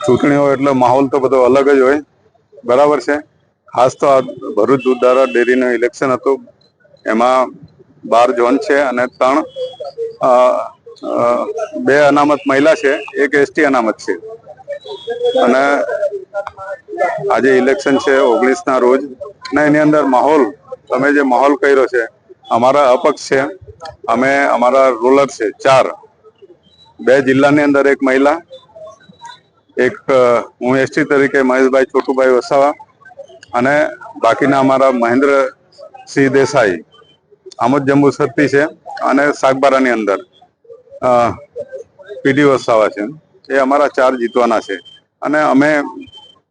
ચૂંટણી હોય એટલે માહોલ તો બધો અલગ જ હોય, બરાબર છે। ખાસ તો આ ભરૂચ દૂધધારા ડેરીનું ઇલેક્શન હતું, એમાં 12 ઝોન છે અને 2 અનામત મહિલા છે, 1 ST અનામત છે। અને આજે ઇલેક્શન છે 19ના રોજ, અને એની અંદર માહોલ, તમે જે માહોલ કર્યો છે, અમારા અપક્ષ છે, અમે અમારા રૂલર છે 4, 2 જિલ્લાની અંદર 1 મહિલા, એક હું ST તરીકે મહેશભાઈ છોટુભાઈ વસાવા, અને બાકીના અમારા મહેન્દ્રસિંહ દેસાઈ આમોદ જંબુસરથી છે, અને સાગબારાની અંદર PD વસાવા છે। એ અમારા 4 જીતવાના છે, અને અમે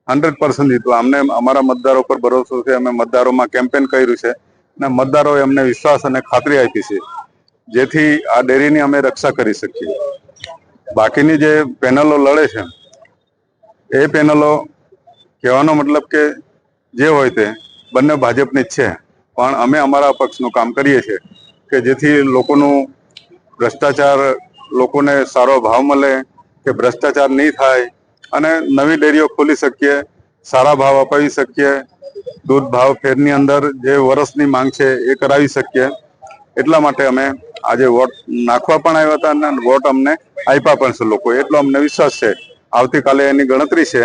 100% જીતવા। અમને અમારા મતદારો પર ભરોસો છે, અમે મતદારોમાં કેમ્પેન કર્યું છે, અને મતદારોએ અમને વિશ્વાસ અને ખાતરી આપી છે, જેથી આ ડેરીની અમે રક્ષા કરી શકીએ। બાકીની જે પેનલો લડે છે, એ પેનલો કહેવાનો મતલબ કે જે હોય તે બંને ભાજપની જ છે, પણ અમે અમારા પક્ષનું કામ કરીએ છીએ કે જેથી લોકોનું ભ્રષ્ટાચાર, લોકોને સારો ભાવ મળે, કે ભ્રષ્ટાચાર નહીં થાય, અને નવી ડેરીઓ ખોલી શકીએ, સારા ભાવ અપાવી શકીએ, દૂધ ભાવ ફેરની અંદર જે વર્ષની માંગ છે એ કરાવી શકીએ। એટલા માટે અમે આજે વોટ નાખવા પણ આવ્યા હતા, અને વોટ અમને આપ્યા પણ છે લોકો, એટલો અમને વિશ્વાસ છે। આવતીકાલે એની ગણતરી છે,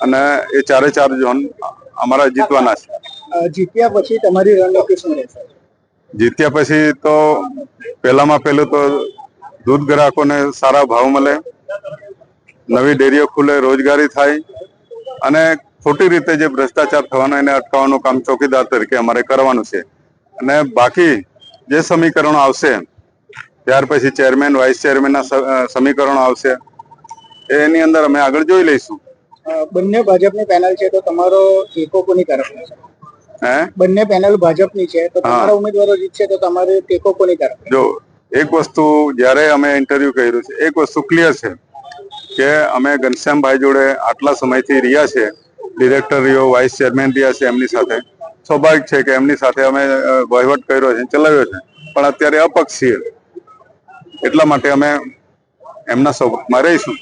અને એ 4 ઝોન અમારા જીતવાના છે। જીત્યા પછી તમારી રણનીતિ શું રહેશે? જીત્યા પછી તો પહેલામાં પહેલું તો દૂધ ગ્રાહકોને સારા ભાવ મળે, નવી ડેરીઓ ખુલે, રોજગારી થાય, અને ખોટી રીતે જે ભ્રષ્ટાચાર થવાનો એને અટકાવવાનું કામ ચોકીદાર તરીકે અમારે કરવાનું છે। અને બાકી જે સમીકરણો આવશે, ત્યાર પછી ચેરમેન, વાઇસ ચેરમેનના સમીકરણો આવશે, એની અંદર અમે આગળ જોઈ લઈશું। બંને ભાજપની પેનલ છે, તો તમારો ટેકો કોની તરફનો છે? બંને પેનલ ભાજપની છે, તો તમારા ઉમેદવારો જીતશે તો તમારે ટેકો કોની તરફ? જો એક વસ્તુ જ્યારે અમે ઇન્ટરવ્યુ કર્યું છે, એક વસ્તુ ક્લિયર છે કે અમે ઘનશ્યામભાઈ જોડે આટલા સમયથી રહ્યા છે, ડિરેક્ટર રહ્યો, વાઇસ ચેરમેન રહ્યા છે, એમની સાથે સ્વાભાવિક છે કે એમની સાથે અમે વહીવટ કર્યો છે, ચલાવ્યો છે, પણ અત્યારે અપક્ષ છીએ, એટલા માટે અમે એમના સપોર્ટમાં રહીશું।